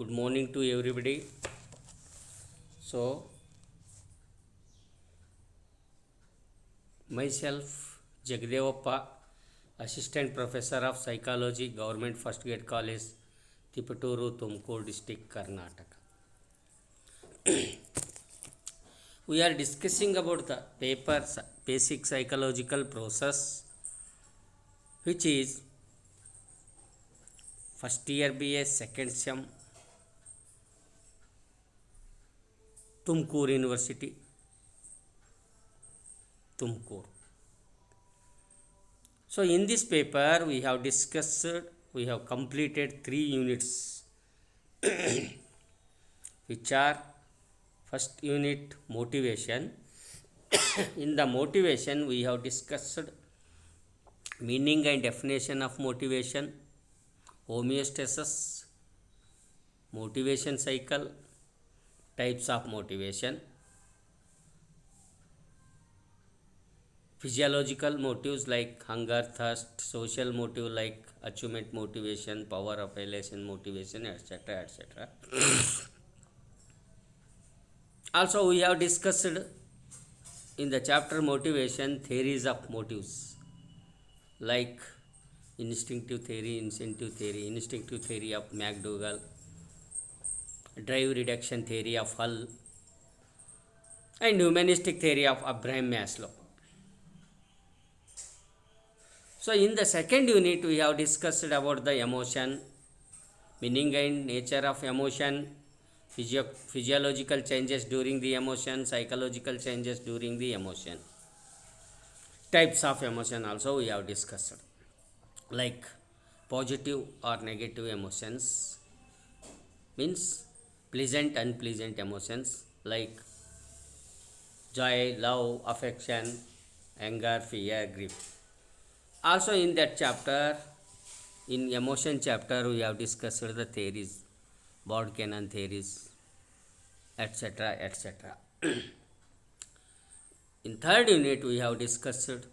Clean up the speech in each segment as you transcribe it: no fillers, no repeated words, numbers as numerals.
Good morning to everybody. So, myself, Jagdevappa, Assistant Professor of Psychology, Government First Grade College, Tipaturu, Tumkur District, Karnataka. We are discussing about the paper Basic Psychological Process, which is first year BA, second sem, Tumkur University, Tumkur. So, in this paper, we have completed 3 units, which are first unit motivation. In the motivation, we have discussed meaning and definition of motivation, homeostasis, motivation cycle, types of motivation, physiological motives like hunger, thirst, social motive like achievement motivation, power of elation motivation, etc. etc. Also, we have discussed in the chapter motivation theories of motives like instinctive theory, incentive theory of McDougall, drive reduction theory of Hull, and humanistic theory of Abraham Maslow. So, in the second unit, we have discussed about the emotion, meaning and nature of emotion, physiological changes during the emotion, psychological changes during the emotion. Types of emotion also we have discussed, like positive or negative emotions, means pleasant, unpleasant emotions like joy, love, affection, anger, fear, grief. Also in that chapter, in emotion chapter, we have discussed the theories, Brodcannon theories, etc. etc. In third unit, we have discussed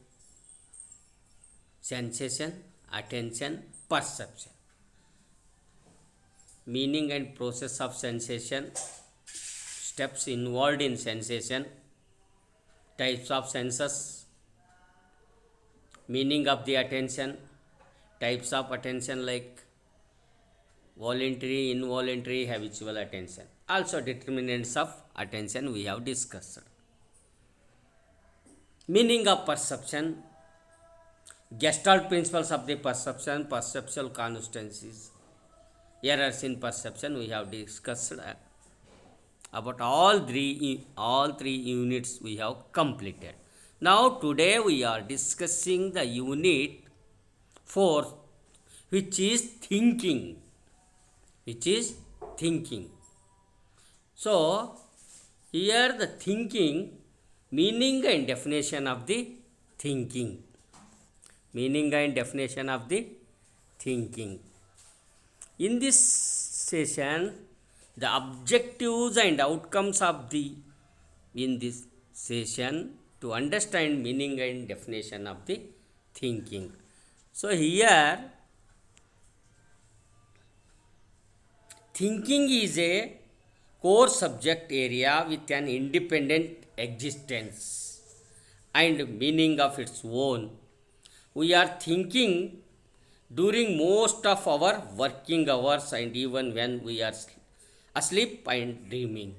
sensation, attention, perception, meaning and process of sensation, steps involved in sensation, types of senses, meaning of the attention, types of attention like voluntary, involuntary, habitual attention. Also determinants of attention we have discussed. Meaning of perception, Gestalt principles of the perception, perceptual constancies, errors in perception we have discussed. About all three units we have completed. Now today we are discussing the unit 4, which is thinking. So here the thinking, meaning and definition of the thinking. In this session, the objectives and outcomes of in this session to understand meaning and definition of the thinking. So here, thinking is a core subject area with an independent existence and meaning of its own. We are thinking during most of our working hours and even when we are asleep and dreaming.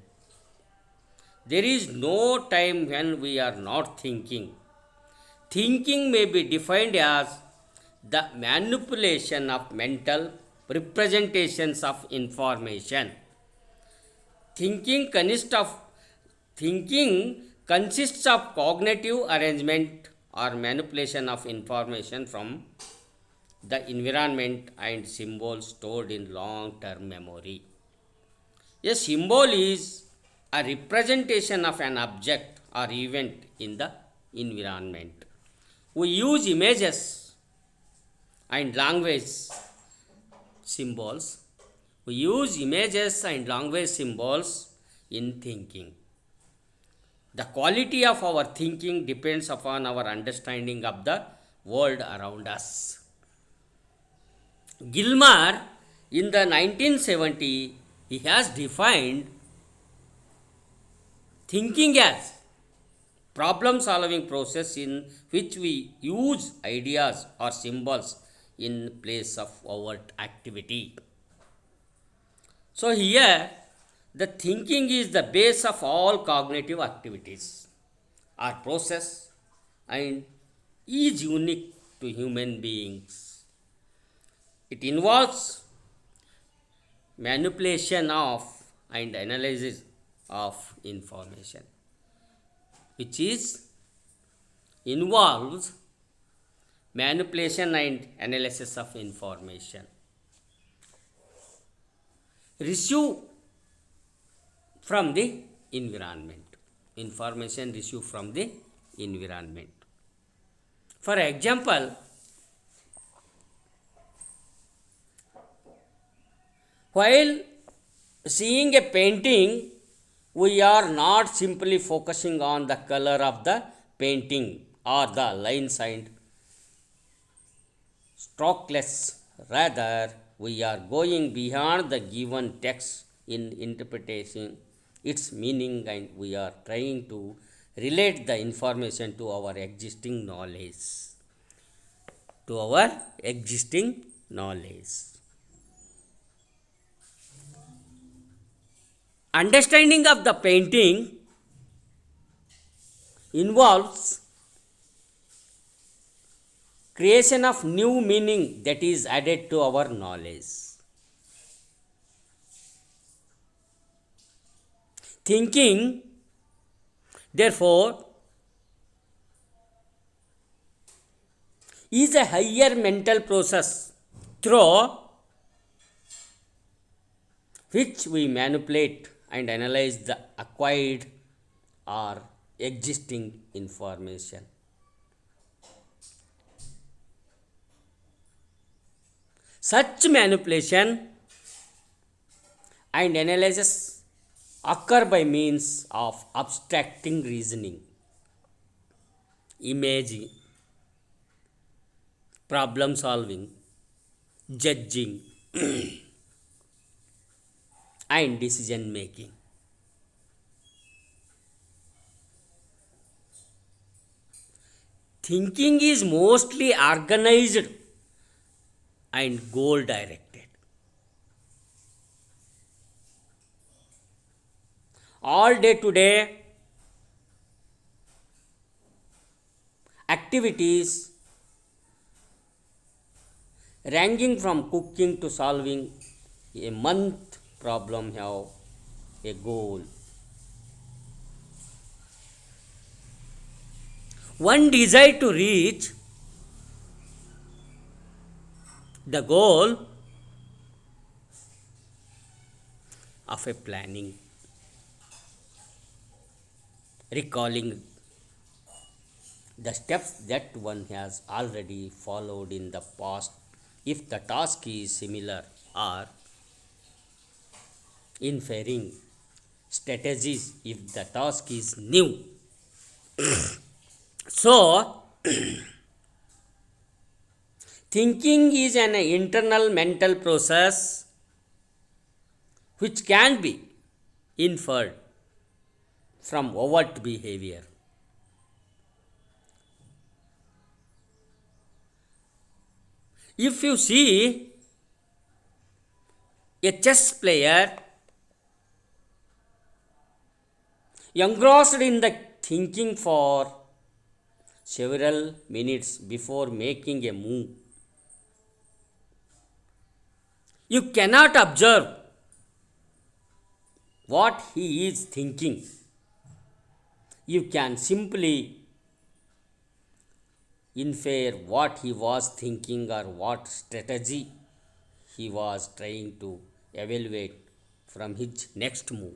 There is no time when we are not thinking. Thinking may be defined as the manipulation of mental representations of information. Thinking consists of cognitive arrangement or manipulation of information from the environment and symbols stored in long-term memory. A symbol is a representation of an object or event in the environment. We use images and language symbols. In thinking. The quality of our thinking depends upon our understanding of the world around us. Gilmer in the 1970 He has defined thinking as problem solving process in which we use ideas or symbols in place of overt activity. So here the thinking is the base of all cognitive activities or process and is unique to human beings. It involves manipulation of and analysis of information, which is involves manipulation and analysis of information. Receive from the environment. Information received from the environment. For example, while seeing a painting, we are not simply focusing on the color of the painting or the lines and strokeless. Rather, we are going beyond the given text in interpreting its meaning and we are trying to relate the information to our existing knowledge. To our existing knowledge. Understanding of the painting involves creation of new meaning that is added to our knowledge. Thinking, therefore, is a higher mental process through which we manipulate and analyze the acquired or existing information. Such manipulation and analysis occur by means of abstracting reasoning, imaging, problem solving, judging, and decision making. Thinking is mostly organized and goal directed. All day to day activities ranging from cooking to solving a month problem have a goal. One desire to reach the goal of a planning, recalling the steps that one has already followed in the past if the task is similar, or inferring strategies if the task is new. So, thinking is an internal mental process which can be inferred from overt behavior. If you see a chess player engrossed in the thinking for several minutes before making a move, you cannot observe what he is thinking. You can simply infer what he was thinking or what strategy he was trying to evaluate from his next move.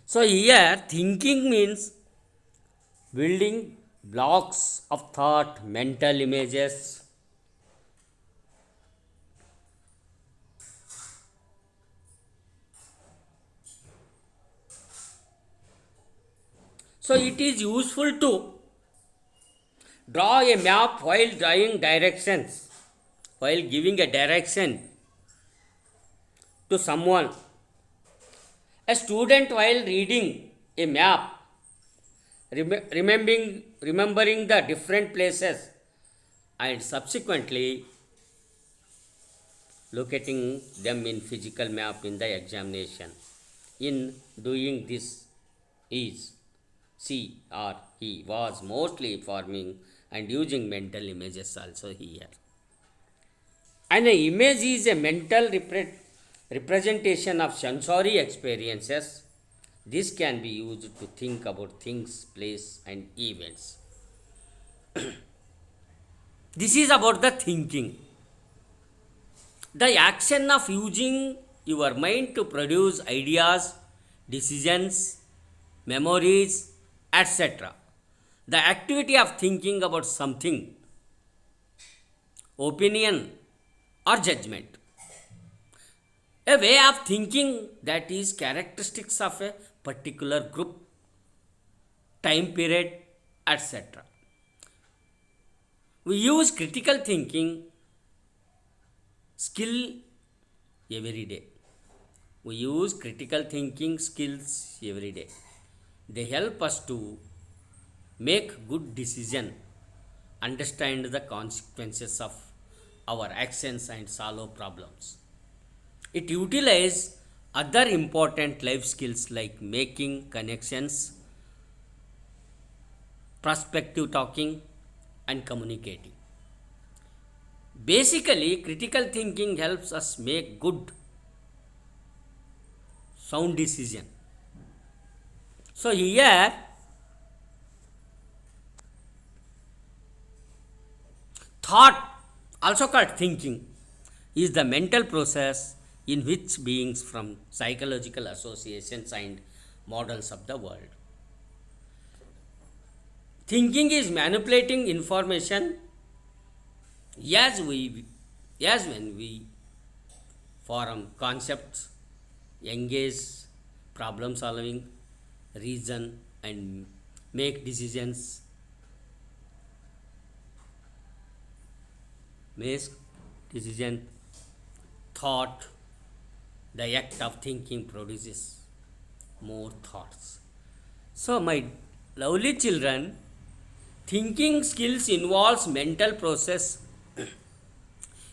So, here thinking means building blocks of thought, mental images. So, it is useful to draw a map while drawing directions, while giving a direction to someone. A student, while reading a map, remembering the different places and subsequently locating them in physical map in the examination. In doing this, is she or he was mostly forming and using mental images also here. An image is a mental representation of sensory experiences. This can be used to think about things, place, and events. This is about the thinking. The action of using your mind to produce ideas, decisions, memories, etc. The activity of thinking about something, opinion, or judgment. A way of thinking that is characteristics of a particular group, time period, etc. We use critical thinking skill every day. We use critical thinking skills every day. They help us to make good decision, understand the consequences of our actions and solve problems. It utilizes other important life skills like making connections, perspective talking, and communicating. Basically, critical thinking helps us make good, sound decision. So here, thought, also called thinking, is the mental process in which beings from psychological associations and models of the world. Thinking is manipulating information as when we form concepts, engage problem solving, reason, and make decisions. Make decision, thought, the act of thinking produces more thoughts. So, my lovely children, thinking skills involves mental process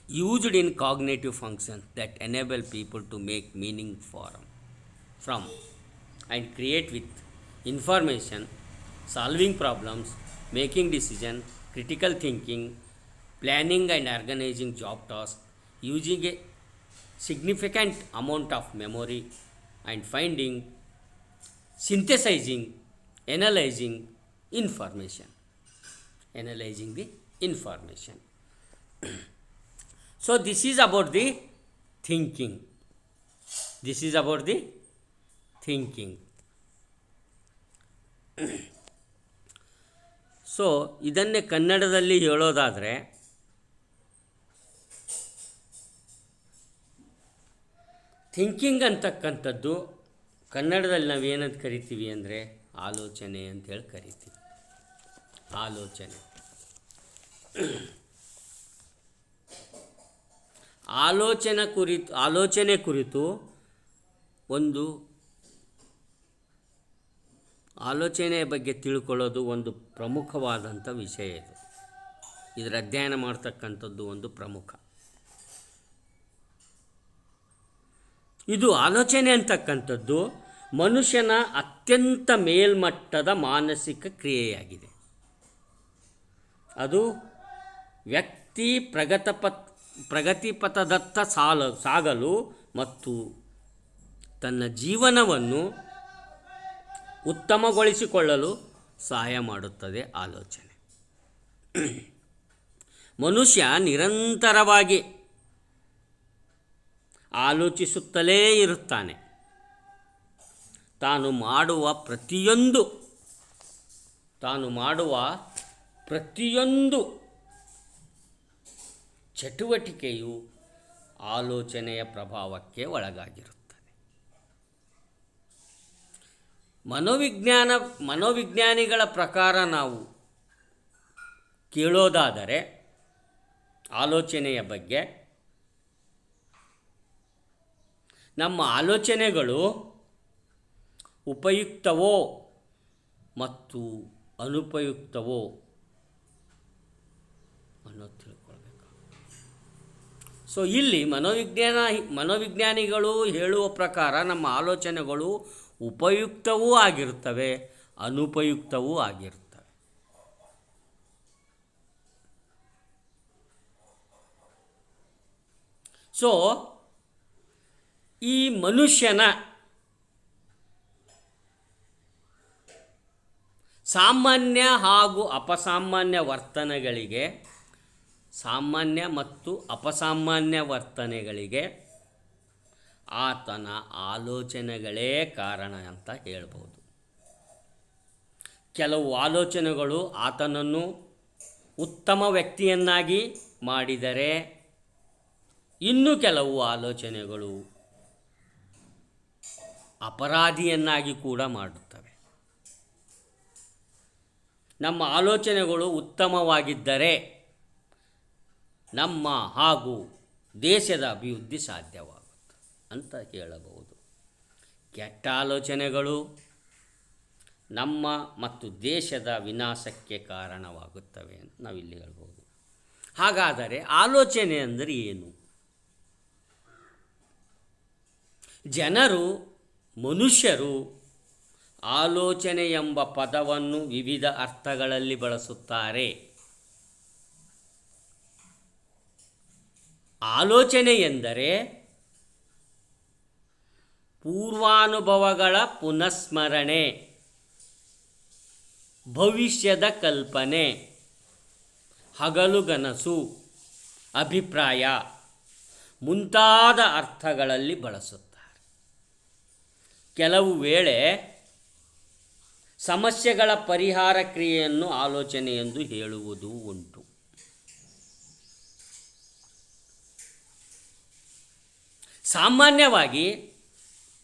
used in cognitive functions that enable people to make meaning from and create with information, solving problems, making decisions, critical thinking, planning and organizing job tasks, using a significant amount of memory, and finding, synthesizing, analyzing information. Analyzing the information. So, this is about the thinking. This is about the thinking. So ಇದನ್ನೇ ಕನ್ನಡದಲ್ಲಿ ಹೇಳೋದಾದರೆ thinking ಅಂತಕ್ಕಂಥದ್ದು ಕನ್ನಡದಲ್ಲಿ ನಾವೇನಂತ ಕರಿತೀವಿ ಅಂದರೆ ಆಲೋಚನೆ ಅಂತೇಳಿ ಕರಿತೀವಿ. ಆಲೋಚನೆ ಆಲೋಚನೆ ಕುರಿತು ಒಂದು ಆಲೋಚನೆಯ ಬಗ್ಗೆ ತಿಳ್ಕೊಳ್ಳೋದು ಒಂದು ಪ್ರಮುಖವಾದಂಥ ವಿಷಯ. ಇದರ ಅಧ್ಯಯನ ಮಾಡ್ತಕ್ಕಂಥದ್ದು ಒಂದು ಪ್ರಮುಖ. ಇದು ಆಲೋಚನೆ ಅಂತಕ್ಕಂಥದ್ದು ಮನುಷ್ಯನ ಅತ್ಯಂತ ಮೇಲ್ಮಟ್ಟದ ಮಾನಸಿಕ ಕ್ರಿಯೆಯಾಗಿದೆ. ಅದು ವ್ಯಕ್ತಿ ಪ್ರಗತಿಪಥದತ್ತ ಸಾಗಲು ಮತ್ತು ತನ್ನ ಜೀವನವನ್ನು ಉತ್ತಮಗೊಳಿಸಿಕೊಳ್ಳಲು ಸಹಾಯ ಮಾಡುತ್ತದೆ ಆಲೋಚನೆ. ಮನುಷ್ಯ ನಿರಂತರವಾಗಿ ಆಲೋಚಿಸುತ್ತಲೇ ಇರುತ್ತಾನೆ. ತಾನು ಮಾಡುವ ಪ್ರತಿಯೊಂದು ಚಟುವಟಿಕೆಯು ಆಲೋಚನೆಯ ಪ್ರಭಾವಕ್ಕೆ ಒಳಗಾಗಿರುತ್ತದೆ. ಮನೋವಿಜ್ಞಾನಿಗಳ ಪ್ರಕಾರ ನಾವು ಕೇಳೋದಾದರೆ ಆಲೋಚನೆಯ ಬಗ್ಗೆ, ನಮ್ಮ ಆಲೋಚನೆಗಳು ಉಪಯುಕ್ತವೋ ಮತ್ತು ಅನುಪಯುಕ್ತವೋ ಅನ್ನೋದು ತಿಳ್ಕೊಳ್ಬೇಕು. ಸೊ ಇಲ್ಲಿ ಮನೋವಿಜ್ಞಾನಿಗಳು ಹೇಳುವ ಪ್ರಕಾರ ನಮ್ಮ ಆಲೋಚನೆಗಳು ಉಪಯುಕ್ತವೂ ಆಗಿರ್ತವೆ, ಅನುಪಯುಕ್ತವೂ ಆಗಿರ್ತವೆ. ಸೊ ಈ ಮನುಷ್ಯನ ಸಾಮಾನ್ಯ ಹಾಗೂ ಅಪಸಾಮಾನ್ಯ ವರ್ತನೆಗಳಿಗೆ, ಸಾಮಾನ್ಯ ಮತ್ತು ಅಪಸಾಮಾನ್ಯ ವರ್ತನೆಗಳಿಗೆ ಆತನ ಆಲೋಚನೆಗಳೇ ಕಾರಣ ಅಂತ ಹೇಳ್ಬೋದು. ಕೆಲವು ಆಲೋಚನೆಗಳು ಆತನನ್ನು ಉತ್ತಮ ವ್ಯಕ್ತಿಯನ್ನಾಗಿ ಮಾಡಿದರೆ, ಇನ್ನು ಕೆಲವು ಆಲೋಚನೆಗಳು ಅಪರಾಧಿಯನ್ನಾಗಿ ಕೂಡ ಮಾಡುತ್ತವೆ. ನಮ್ಮ ಆಲೋಚನೆಗಳು ಉತ್ತಮವಾಗಿದ್ದರೆ ನಮ್ಮ ಹಾಗೂ ದೇಶದ ಅಭಿವೃದ್ಧಿ ಸಾಧ್ಯವಾಗುತ್ತೆ ಅಂತ ಹೇಳಬಹುದು. ಕೆಟ್ಟ ಆಲೋಚನೆಗಳು ನಮ್ಮ ಮತ್ತು ದೇಶದ ವಿನಾಶಕ್ಕೆ ಕಾರಣವಾಗುತ್ತವೆ ಅಂತ ನಾವಿಲ್ಲಿ ಹೇಳ್ಬೋದು. ಹಾಗಾದರೆ ಆಲೋಚನೆ ಅಂದರೆ ಏನು? ಮನುಷ್ಯರು ಆಲೋಚನೆ ಎಂಬ ಪದವನ್ನು ವಿವಿಧ ಅರ್ಥಗಳಲ್ಲಿ ಬಳಸುತ್ತಾರೆ. ಆಲೋಚನೆ ಎಂದರೆ ಪೂರ್ವಾನುಭವಗಳ ಪುನಸ್ಮರಣೆ, ಭವಿಷ್ಯದ ಕಲ್ಪನೆ, ಹಗಲುಗನಸು, ಅಭಿಪ್ರಾಯ ಮುಂತಾದ ಅರ್ಥಗಳಲ್ಲಿ ಬಳಸುತ್ತಾರೆ. ಕೆಲವು ವೇಳೆ ಸಮಸ್ಯೆಗಳ ಪರಿಹಾರ ಕ್ರಿಯೆಯನ್ನು ಆಲೋಚನೆ ಎಂದು ಹೇಳುವುದು ಉಂಟು. ಸಾಮಾನ್ಯವಾಗಿ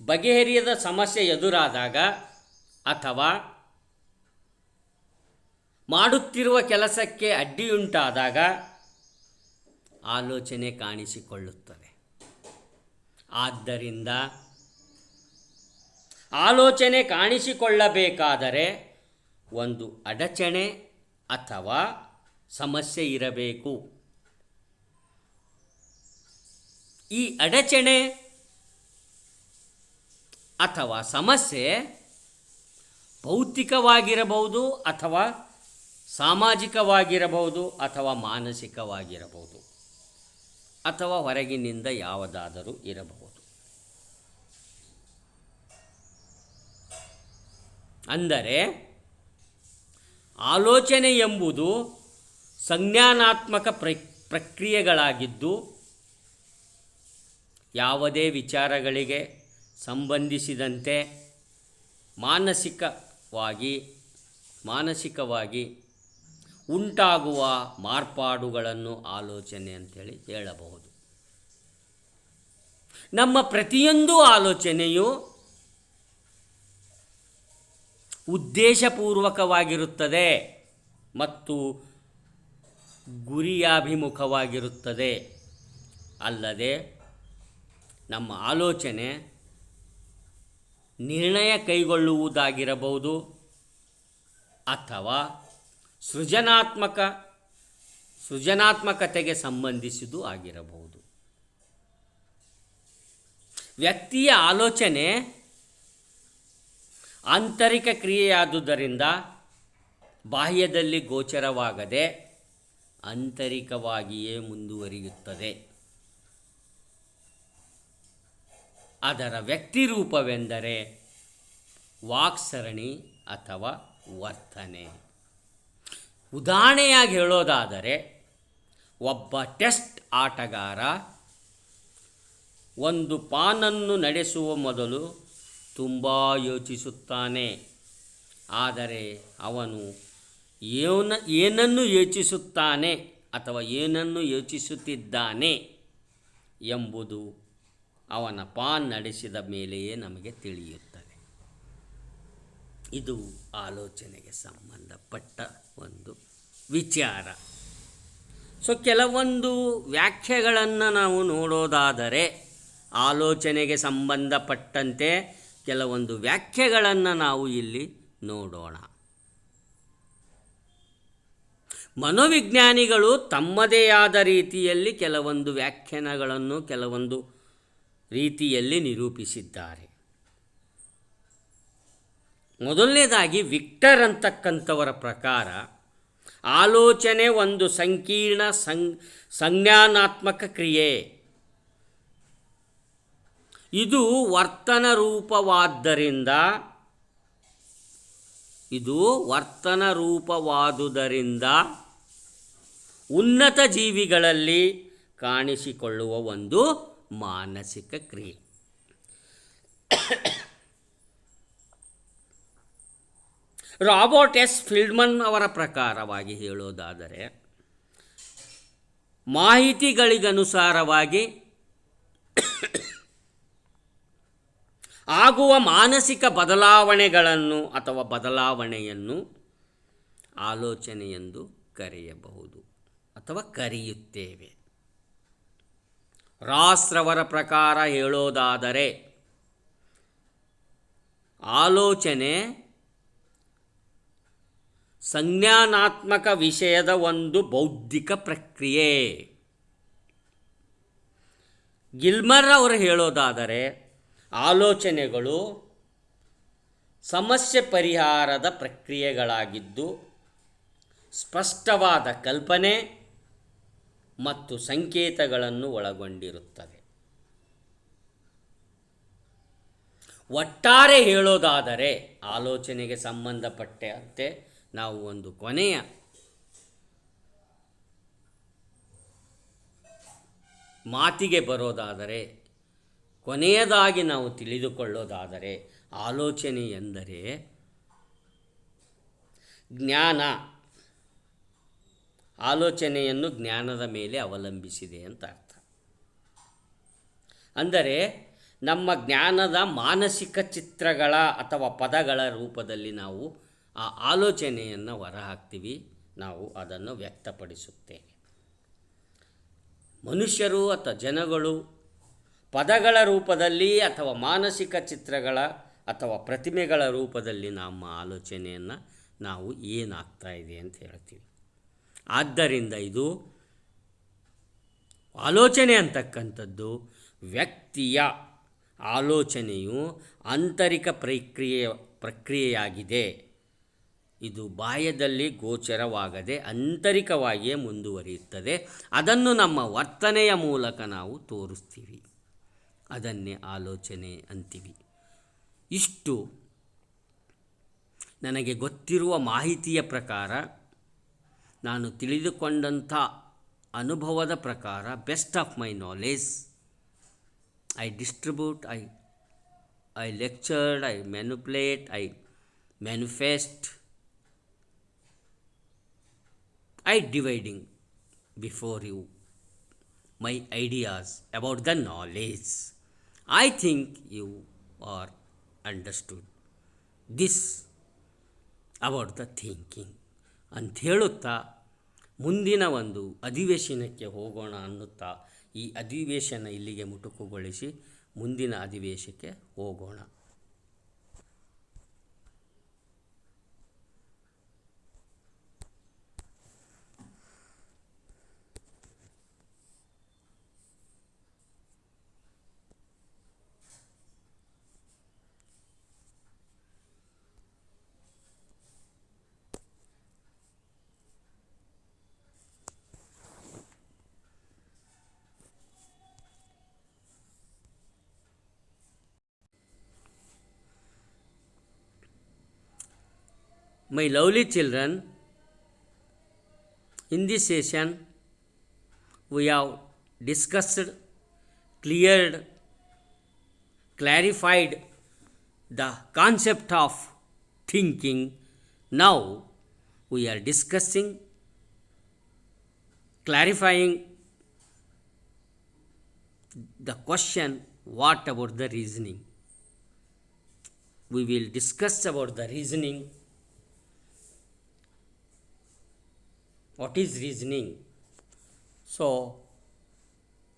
ಬಗೆಹರಿಯದ ಸಮಸ್ಯೆ ಎದುರಾದಾಗ ಅಥವಾ ಮಾಡುತ್ತಿರುವ ಕೆಲಸಕ್ಕೆ ಅಡ್ಡಿಯುಂಟಾದಾಗ ಆಲೋಚನೆ ಕಾಣಿಸಿಕೊಳ್ಳುತ್ತದೆ. ಆದ್ದರಿಂದ ಆಲೋಚನೆ ಕಾಣಿಸಿಕೊಳ್ಳಬೇಕಾದರೆ ಒಂದು ಅಡಚಣೆ ಅಥವಾ ಸಮಸ್ಯೆ ಇರಬೇಕು. ಈ ಅಡಚಣೆ ಅಥವಾ ಸಮಸ್ಯೆ ಭೌತಿಕವಾಗಿರಬಹುದು ಅಥವಾ ಸಾಮಾಜಿಕವಾಗಿರಬಹುದು ಅಥವಾ ಮಾನಸಿಕವಾಗಿರಬಹುದು ಅಥವಾ ಹೊರಗಿನಿಂದ ಯಾವುದಾದರೂ ಇರಬಹುದು. ಅಂದರೆ ಆಲೋಚನೆ ಎಂಬುದು ಸಂಜ್ಞಾನಾತ್ಮಕ ಪ್ರಕ್ರಿಯೆಗಳಾಗಿದ್ದು ಯಾವುದೇ ವಿಚಾರಗಳಿಗೆ ಸಂಬಂಧಿಸಿದಂತೆ ಮಾನಸಿಕವಾಗಿ ಉಂಟಾಗುವ ಮಾರ್ಪಾಡುಗಳನ್ನು ಆಲೋಚನೆ ಅಂತೇಳಿ ಹೇಳಬಹುದು. ನಮ್ಮ ಪ್ರತಿಯೊಂದು ಆಲೋಚನೆಯು ಉದ್ದೇಶಪೂರ್ವಕವಾಗಿರುತ್ತದೆ ಮತ್ತು ಗುರಿಯಾಭಿಮುಖವಾಗಿರುತ್ತದೆ. ಅಲ್ಲದೆ ನಮ್ಮ ಆಲೋಚನೆ ನಿರ್ಣಯ ಕೈಗೊಳ್ಳುವುದಾಗಿರಬಹುದು ಅಥವಾ ಸೃಜನಾತ್ಮಕತೆಗೆ ಸಂಬಂಧಿಸಿದ್ದು ಆಗಿರಬಹುದು. ವ್ಯಕ್ತಿಯ ಆಲೋಚನೆ ಆಂತರಿಕ ಕ್ರಿಯೆಯಾದುದರಿಂದ ಬಾಹ್ಯದಲ್ಲಿ ಗೋಚರವಾಗದೆ ಆಂತರಿಕವಾಗಿಯೇ ಮುಂದುವರಿಯುತ್ತದೆ. ಅದರ ವ್ಯಕ್ತಿರೂಪವೆಂದರೆ ವಾಕ್ಸರಣಿ ಅಥವಾ ವರ್ತನೆ. ಉದಾಹರಣೆಯಾಗಿ ಹೇಳೋದಾದರೆ, ಒಬ್ಬ ಟೆಸ್ಟ್ ಆಟಗಾರ ಒಂದು ಪಾನನ್ನು ನಡೆಸುವ ಮೊದಲು ತುಂಬ ಯೋಚಿಸುತ್ತಾನೆ. ಆದರೆ ಅವನು ಏನನ್ನು ಯೋಚಿಸುತ್ತಾನೆ ಅಥವಾ ಏನನ್ನು ಯೋಚಿಸುತ್ತಿದ್ದಾನೆ ಎಂಬುದು ಅವನ ಪಾನ್ ನಡೆಸಿದ ಮೇಲೆಯೇ ನಮಗೆ ತಿಳಿಯುತ್ತದೆ. ಇದು ಆಲೋಚನೆಗೆ ಸಂಬಂಧಪಟ್ಟ ಒಂದು ವಿಚಾರ. ಸೊ ಕೆಲವೊಂದು ವ್ಯಾಖ್ಯೆಗಳನ್ನು ನಾವು ನೋಡೋದಾದರೆ ಆಲೋಚನೆಗೆ ಸಂಬಂಧಪಟ್ಟಂತೆ ಕೆಲವೊಂದು ವ್ಯಾಖ್ಯೆಗಳನ್ನು ನಾವು ಇಲ್ಲಿ ನೋಡೋಣ. ಮನೋವಿಜ್ಞಾನಿಗಳು ತಮ್ಮದೇ ಆದ ರೀತಿಯಲ್ಲಿ ಕೆಲವೊಂದು ವ್ಯಾಖ್ಯಾನಗಳನ್ನು ಕೆಲವೊಂದು ರೀತಿಯಲ್ಲಿ ನಿರೂಪಿಸಿದ್ದಾರೆ. ಮೊದಲನೇದಾಗಿ ವಿಕ್ಟರ್ ಅಂತಕ್ಕಂಥವರ ಪ್ರಕಾರ ಆಲೋಚನೆ ಒಂದು ಸಂಕೀರ್ಣ ಸಂಜ್ಞಾನಾತ್ಮಕ ಕ್ರಿಯೆ. ಇದು ವರ್ತನ ರೂಪವಾದುದರಿಂದ ಉನ್ನತ ಜೀವಿಗಳಲ್ಲಿ ಕಾಣಿಸಿಕೊಳ್ಳುವ ಒಂದು ಮಾನಸಿಕ ಕ್ರಿಯೆ. ರಾಬರ್ಟ್ ಎಸ್ ಫೀಲ್ಡ್ಮನ್ ಅವರ ಪ್ರಕಾರವಾಗಿ ಹೇಳೋದಾದರೆ, ಮಾಹಿತಿಗಳಿಗನುಸಾರವಾಗಿ ಆಗುವ ಮಾನಸಿಕ ಬದಲಾವಣೆಗಳನ್ನು ಅಥವಾ ಬದಲಾವಣೆಯನ್ನು ಆಲೋಚನೆ ಎಂದು ಕರೆಯಬಹುದು ಅಥವಾ ಕರೆಯುತ್ತೇವೆ. ರಾಸ್ ರವರ ಪ್ರಕಾರ ಹೇಳೋದಾದರೆ, ಆಲೋಚನೆ ಸಂಜ್ಞಾನಾತ್ಮಕ ವಿಷಯದ ಒಂದು ಬೌದ್ಧಿಕ ಪ್ರಕ್ರಿಯೆ. ಗಿಲ್ಮರ್ ಅವರು ಹೇಳೋದಾದರೆ, ಆಲೋಚನೆಗಳು ಸಮಸ್ಯೆ ಪರಿಹಾರದ ಪ್ರಕ್ರಿಯೆಗಳಾಗಿದ್ದು ಸ್ಪಷ್ಟವಾದ ಕಲ್ಪನೆ ಮತ್ತು ಸಂಕೇತಗಳನ್ನು ಒಳಗೊಂಡಿರುತ್ತವೆ. ಒಟ್ಟಾರೆ ಹೇಳೋದಾದರೆ, ಆಲೋಚನೆಗೆ ಸಂಬಂಧಪಟ್ಟಂತೆ ನಾವು ಒಂದು ಕೊನೆಯ ಮಾತಿಗೆ ಬರೋದಾದರೆ, ಕೊನೆಯದಾಗಿ ನಾವು ತಿಳಿದುಕೊಳ್ಳೋದಾದರೆ, ಆಲೋಚನೆ ಎಂದರೆ ಜ್ಞಾನ. ಆಲೋಚನೆಯನ್ನು ಜ್ಞಾನದ ಮೇಲೆ ಅವಲಂಬಿಸಿದೆ ಅಂತ ಅರ್ಥ. ಅಂದರೆ ನಮ್ಮ ಜ್ಞಾನದ ಮಾನಸಿಕ ಚಿತ್ರಗಳ ಅಥವಾ ಪದಗಳ ರೂಪದಲ್ಲಿ ನಾವು ಆ ಆಲೋಚನೆಯನ್ನು ಹೊರಹಾಕ್ತೀವಿ, ನಾವು ಅದನ್ನು ವ್ಯಕ್ತಪಡಿಸುತ್ತೇವೆ. ಮನುಷ್ಯರು ಅಥವಾ ಜನಗಳು ಪದಗಳ ರೂಪದಲ್ಲಿ ಅಥವಾ ಮಾನಸಿಕ ಚಿತ್ರಗಳ ಅಥವಾ ಪ್ರತಿಮೆಗಳ ರೂಪದಲ್ಲಿ ನಮ್ಮ ಆಲೋಚನೆಯನ್ನು ನಾವು ಏನಾಗ್ತಾ ಇದೆ ಅಂತ ಹೇಳ್ತೀವಿ. ಆದ್ದರಿಂದ ಇದು ಆಲೋಚನೆ ಅಂತಕ್ಕಂಥದ್ದು ವ್ಯಕ್ತಿಯ ಆಲೋಚನೆಯು ಆಂತರಿಕ ಪ್ರಕ್ರಿಯೆಯಾಗಿದೆ. ಇದು ಬಾಹ್ಯದಲ್ಲಿ ಗೋಚರವಾಗದೆ ಆಂತರಿಕವಾಗಿಯೇ ಮುಂದುವರಿಯುತ್ತದೆ. ಅದನ್ನು ನಮ್ಮ ವರ್ತನೆಯ ಮೂಲಕ ನಾವು ತೋರಿಸ್ತೀವಿ. ಅದನ್ನೇ ಆಲೋಚನೆ ಅಂತೀವಿ. ಇಷ್ಟು ನನಗೆ ಗೊತ್ತಿರುವ ಮಾಹಿತಿಯ ಪ್ರಕಾರ, ನಾನು ತಿಳಿದುಕೊಂಡಂಥ ಅನುಭವದ ಪ್ರಕಾರ, best of my knowledge I distribute, I lectured, I manipulate, I manifest, I dividing before you my ideas about the knowledge. I think you are understood this about the thinking ಅಂತ ಹೇಳುತ್ತಾ ಮುಂದಿನ ಒಂದು ಅಧಿವೇಶನಕ್ಕೆ ಹೋಗೋಣ ಅನ್ನುತ್ತಾ ಈ ಅಧಿವೇಶನ ಇಲ್ಲಿಗೆ ಮುಟುಕುಗೊಳಿಸಿ ಮುಂದಿನ ಅಧಿವೇಶನಕ್ಕೆ ಹೋಗೋಣ. My lovely children, in this session we have discussed, cleared, clarified the concept of thinking. Now we are discussing, clarifying the question, what about the reasoning? We will discuss about the reasoning. What is reasoning? So,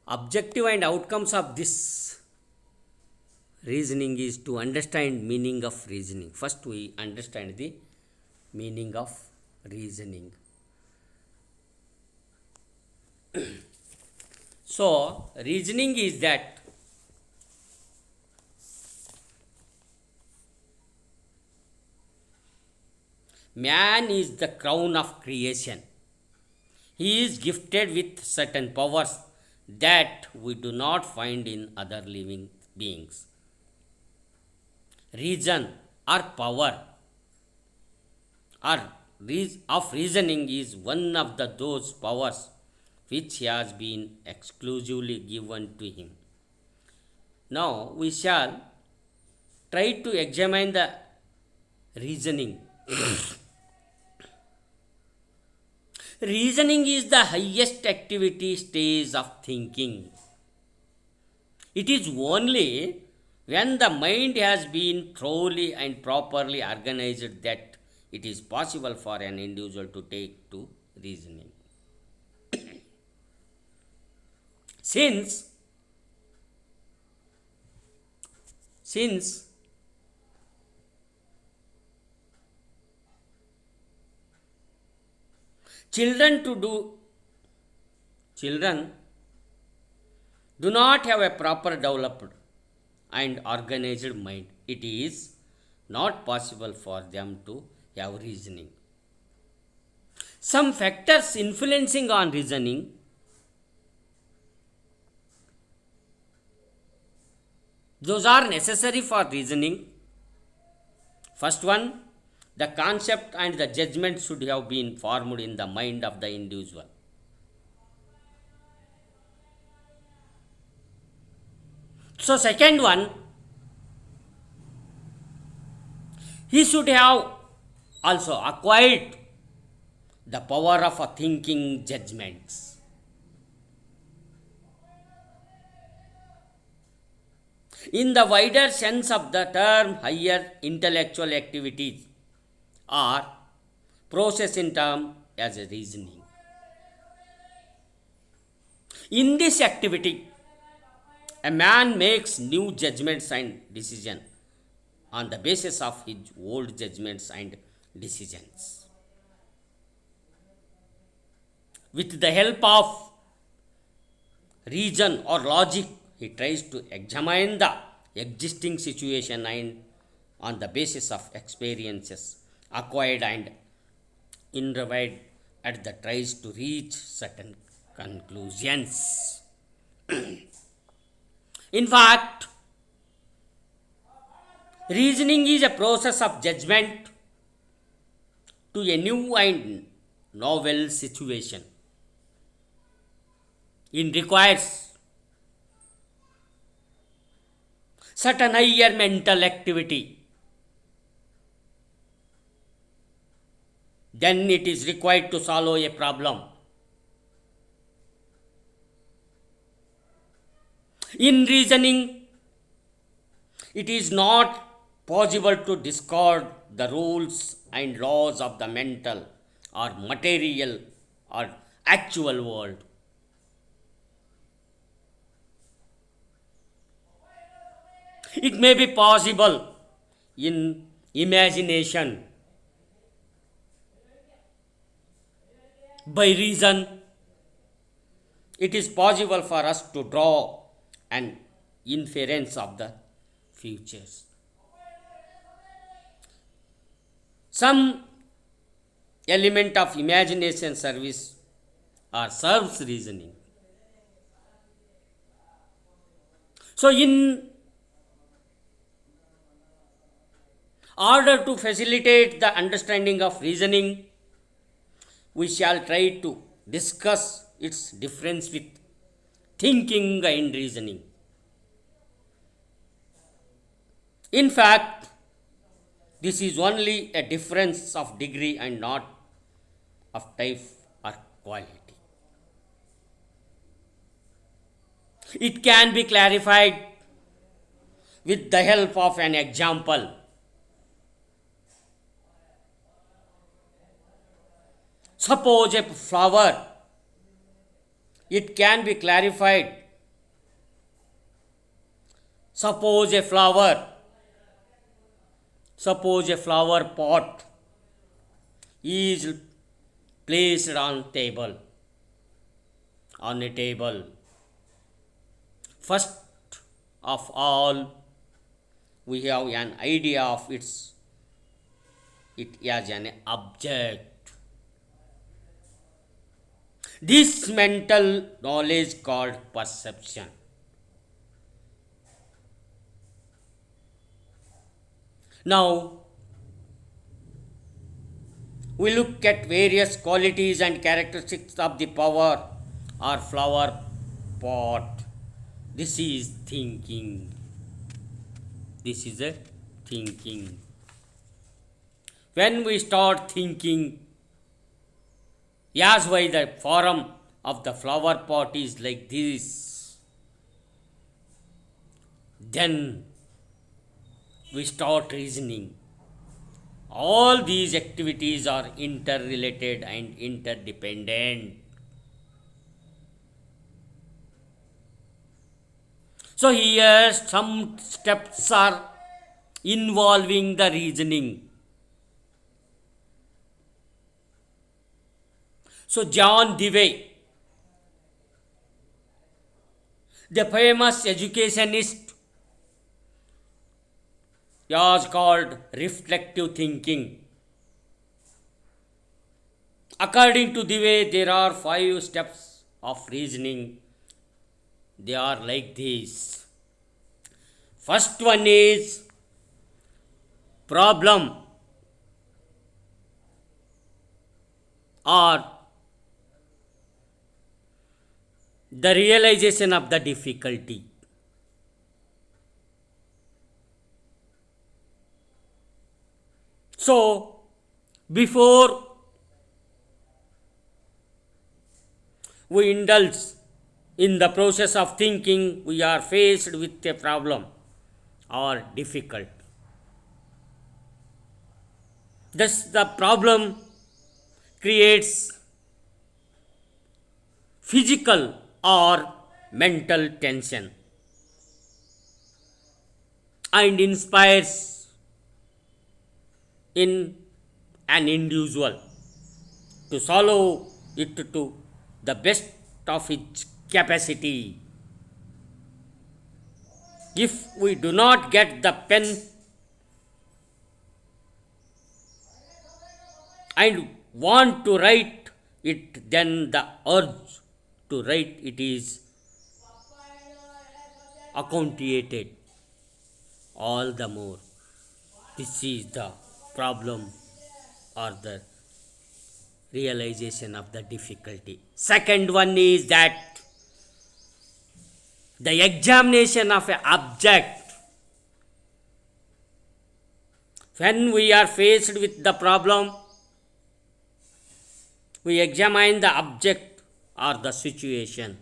objective and outcomes of this Reasoning is to understand meaning of reasoning. First we understand the meaning of reasoning. So reasoning is that man is the crown of creation. He is gifted with certain powers that we do not find in other living beings. Reason or power or of reasoning is one of those powers which has been exclusively given to him. Now we shall try to examine the reasoning. Reasoning is the highest activity stage of thinking. It is only when the mind has been thoroughly and properly organized that it is possible for an individual to take to reasoning. Since since children to do children do not have a proper developed and organized mind, it is not possible for them to have reasoning. Some factors influencing on reasoning, those are necessary for reasoning. First one, the concept and the judgment should have been formed in the mind of the individual. So second one, he should have also acquired the power of a thinking judgments. In the wider sense of the term, higher intellectual activities are processed in term as a reasoning. In this activity, a man makes new judgments and decisions on the basis of his old judgments and decisions. With the help of reason or logic, he tries to examine the existing situation and on the basis of experiences acquired and interviewed at the tries to reach certain conclusions. In fact, reasoning is a process of judgment to a new and novel situation. It requires certain higher mental activity. Then it is required to solve a problem. In reasoning, it is not possible to discard the rules and laws of the mental or material or actual world. It may be possible in imagination. By reason, it is possible for us to draw an inference of the futures. Some element of imagination service or serves reasoning. So, in order to facilitate the understanding of reasoning, we shall try to discuss its difference with thinking and reasoning. In fact, this is only a difference of degree and not of type or quality. It can be clarified with the help of an example. Suppose a flower, it can be clarified Suppose a flower, suppose a flower pot is placed on a table. First of all, we have an idea of it as an object. This mental knowledge called perception. Now, we look at various qualities and characteristics of the power or flower pot. This is thinking. This is a thinking. When we start thinking, yes, why the form of the flower pot is like this, then we start reasoning. All these activities are interrelated and interdependent. So, here some steps are involving the reasoning. So, John Dewey, the famous educationist, was called reflective thinking. According to Dewey, there are 5 steps of reasoning. They are like this. First one is problem or the realization of the difficulty. So, before we indulge in the process of thinking, we are faced with a problem or difficult. Thus, the problem creates physical or mental tension and inspires in an individual to solve it to the best of its capacity. If we do not get the pen and want to write it, then the urge to write it is accentuated all the more. This is the problem or the realization of the difficulty. Second one is that the examination of an object. When we are faced with the problem, we examine the object or the situation.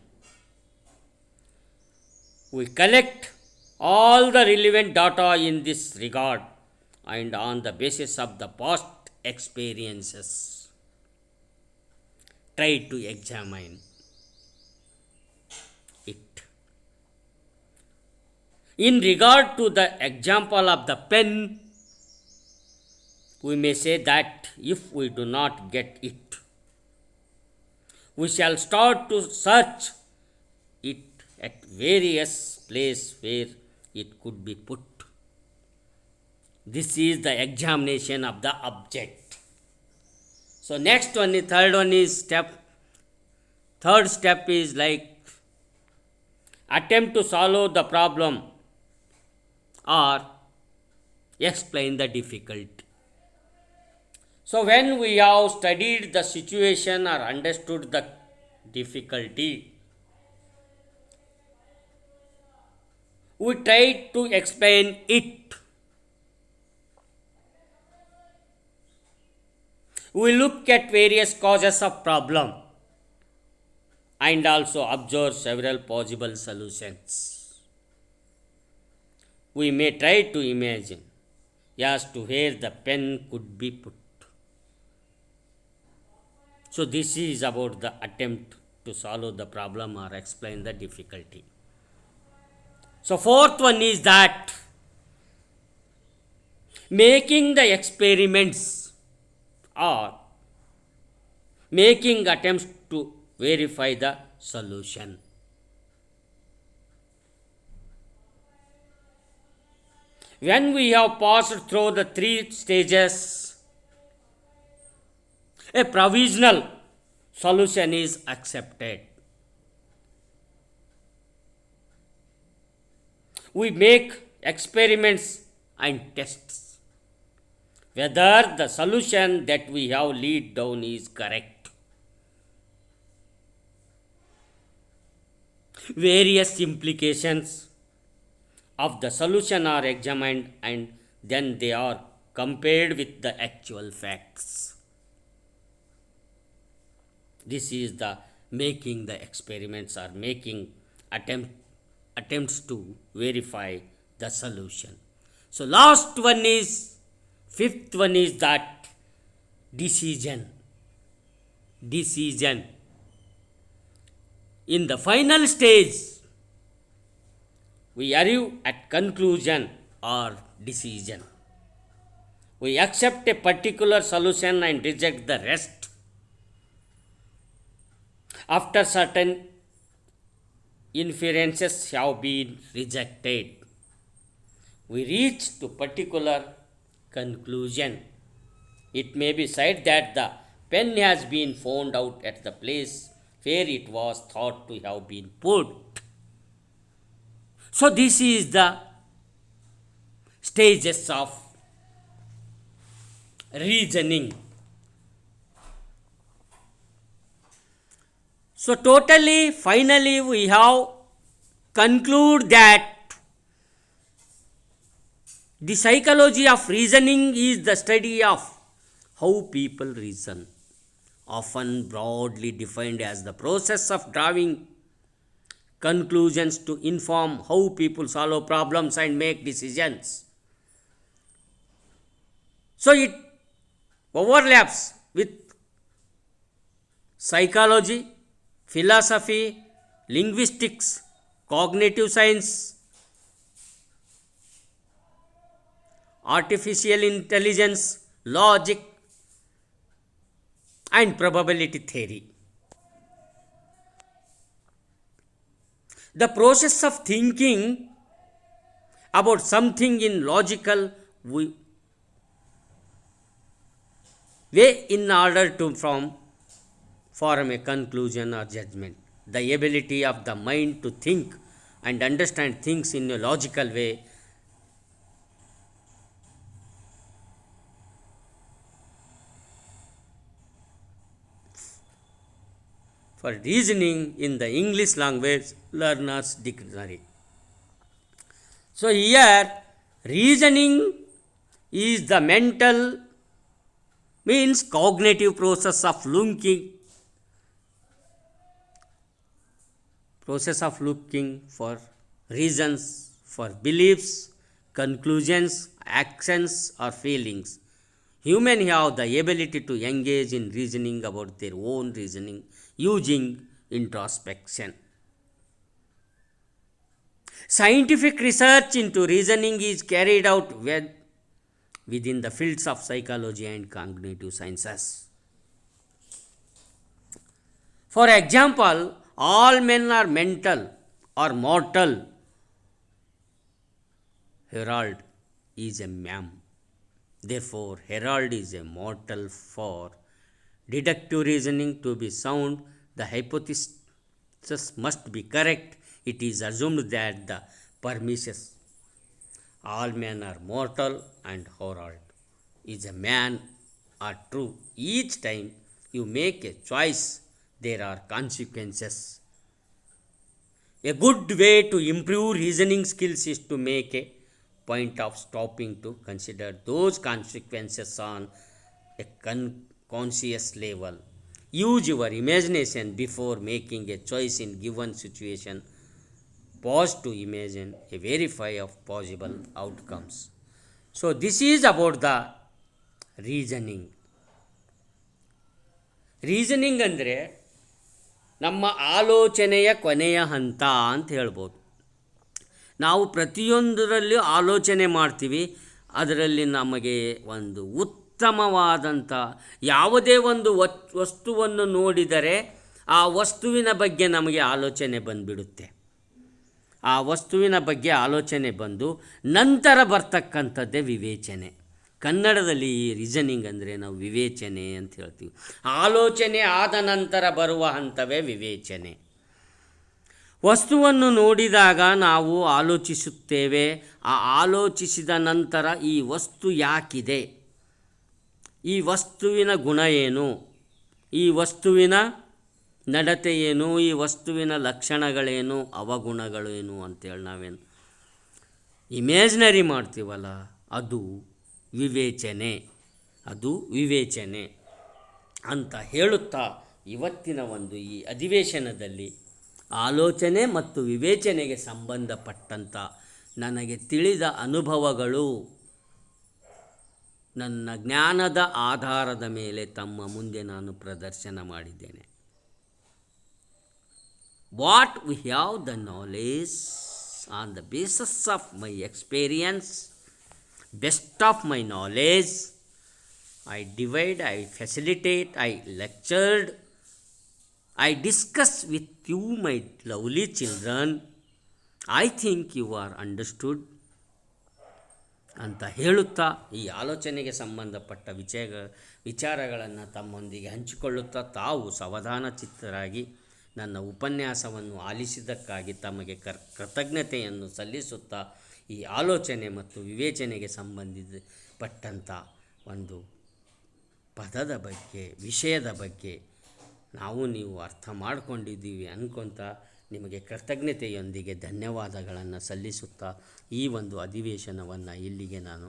We collect all the relevant data in this regard and on the basis of the past experiences, try to examine it. In regard to the example of the pen, we may say that if we do not get it, we shall start to search it at various places where it could be put. This is the examination of the object. So next one, the third one is third step is like attempt to solve the problem or explain the difficulty. So when we have studied the situation or understood the difficulty, we try to explain it. We look at various causes of problem and also observe several possible solutions. We may try to imagine as to where the pen could be put. So this is about the attempt to solve the problem or explain the difficulty. So fourth one is that making the experiments or making attempts to verify the solution. When we have passed through the three stages, a provisional solution is accepted. We make experiments and tests whether the solution that we have laid down is correct. Various implications of the solution are examined and then they are compared with the actual facts. This is the making the experiments or making attempts to verify the solution. So fifth one is that decision. In the final stage, we arrive at conclusion or decision. We accept a particular solution and reject the rest. After certain inferences have been rejected, we reach to particular conclusion. It may be said that the pen has been found out at the place where it was thought to have been put. So this is the stages of reasoning. So finally we have conclude that the psychology of reasoning is the study of how people reason, often broadly defined as the process of drawing conclusions to inform how people solve problems and make decisions. So it overlaps with psychology, philosophy, linguistics, cognitive science, artificial intelligence, logic, and probability theory. The process of thinking about something in logical way in order to form a conclusion or judgment. The ability of the mind to think and understand things in a logical way for reasoning in the English language learners dictionary. So here reasoning is the mental means cognitive process of looking for reasons for beliefs, conclusions, actions or feelings. Humans have the ability to engage in reasoning about their own reasoning using introspection. Scientific research into reasoning is carried out within the fields of psychology and cognitive sciences. For example, all men are mental or mortal. Harold is a man. Therefore, Harold is a mortal. For deductive reasoning to be sound, the hypothesis must be correct. It is assumed that the premises all men are mortal and Harold is a man are true. Each time you make a choice, there are consequences. A good way to improve reasoning skills is to make a point of stopping to consider those consequences on a conscious level. Use your imagination before making a choice in given situation. Pause to imagine a verify of possible outcomes. So this is about the reasoning. Reasoning ಅಂದರೆ ನಮ್ಮ ಆಲೋಚನೆಯ ಕೊನೆಯ ಹಂತ ಅಂತ ಹೇಳ್ಬೋದು. ನಾವು ಪ್ರತಿಯೊಂದರಲ್ಲಿಯೂ ಆಲೋಚನೆ ಮಾಡ್ತೀವಿ. ಅದರಲ್ಲಿ ನಮಗೆ ಒಂದು ಉತ್ತಮವಾದಂಥ ಯಾವುದೇ ಒಂದು ವಸ್ತುವನ್ನು ನೋಡಿದರೆ ಆ ವಸ್ತುವಿನ ಬಗ್ಗೆ ನಮಗೆ ಆಲೋಚನೆ ಬಂದುಬಿಡುತ್ತೆ. ಆ ವಸ್ತುವಿನ ಬಗ್ಗೆ ಆಲೋಚನೆ ಬಂದು ನಂತರ ಬರ್ತಕ್ಕಂಥದ್ದೇ ವಿವೇಚನೆ. ಕನ್ನಡದಲ್ಲಿ ಈ ರೀಸನಿಂಗ್ ಅಂದರೆ ನಾವು ವಿವೇಚನೆ ಅಂತ ಹೇಳ್ತೀವಿ. ಆಲೋಚನೆ ಆದ ನಂತರ ಬರುವ ಹಂತವೇ ವಿವೇಚನೆ. ವಸ್ತುವನ್ನು ನೋಡಿದಾಗ ನಾವು ಆಲೋಚಿಸುತ್ತೇವೆ. ಆ ಆಲೋಚಿಸಿದ ನಂತರ ಈ ವಸ್ತು ಯಾಕಿದೆ, ಈ ವಸ್ತುವಿನ ಗುಣ ಏನು, ಈ ವಸ್ತುವಿನ ನಡತೆ ಏನು, ಈ ವಸ್ತುವಿನ ಲಕ್ಷಣಗಳೇನು, ಅವಗುಣಗಳೇನು ಅಂತೇಳಿ ನಾವೇನು ಇಮೇಜ್ನರಿ ಮಾಡ್ತೀವಲ್ಲ, ಅದು ವಿವೇಚನೆ. ಅದು ವಿವೇಚನೆ ಅಂತ ಹೇಳುತ್ತಾ ಇವತ್ತಿನ ಒಂದು ಈ ಅಧಿವೇಶನದಲ್ಲಿ ಆಲೋಚನೆ ಮತ್ತು ವಿವೇಚನೆಗೆ ಸಂಬಂಧಪಟ್ಟಂಥ ನನಗೆ ತಿಳಿದ ಅನುಭವಗಳು, ನನ್ನ ಜ್ಞಾನದ ಆಧಾರದ ಮೇಲೆ ತಮ್ಮ ಮುಂದೆ ನಾನು ಪ್ರದರ್ಶನ ಮಾಡಿದ್ದೇನೆ. What we have the knowledge on the basis of my experience, best of my knowledge, I divide, I facilitate, I lectured, I discuss with you, my lovely children. I think you are understood ಅಂತ ಹೇಳುತ್ತಾ ಈ ಆಲೋಚನೆಗೆ ಸಂಬಂಧಪಟ್ಟ ವಿಚಾರಗಳನ್ನು ತಮ್ಮೊಂದಿಗೆ ಹಂಚಿಕೊಳ್ಳುತ್ತಾ ತಾವು ಸಾವಧಾನ ಚಿತ್ತರಾಗಿ ನನ್ನ ಉಪನ್ಯಾಸವನ್ನು ಆಲಿಸಿದ್ದಕ್ಕಾಗಿ ತಮಗೆ ಕೃತಜ್ಞತೆಯನ್ನು ಸಲ್ಲಿಸುತ್ತಾ ಈ ಆಲೋಚನೆ ಮತ್ತು ವಿವೇಚನೆಗೆ ಸಂಬಂಧಪಟ್ಟಂಥ ಒಂದು ಪದದ ಬಗ್ಗೆ, ವಿಷಯದ ಬಗ್ಗೆ ನಾವು ನೀವು ಅರ್ಥ ಮಾಡಿಕೊಂಡಿದ್ದೀವಿ ಅಂದ್ಕೊತ ನಿಮಗೆ ಕೃತಜ್ಞತೆಯೊಂದಿಗೆ ಧನ್ಯವಾದಗಳನ್ನು ಸಲ್ಲಿಸುತ್ತಾ ಈ ಒಂದು ಅಧಿವೇಶನವನ್ನು ಇಲ್ಲಿಗೆ ನಾನು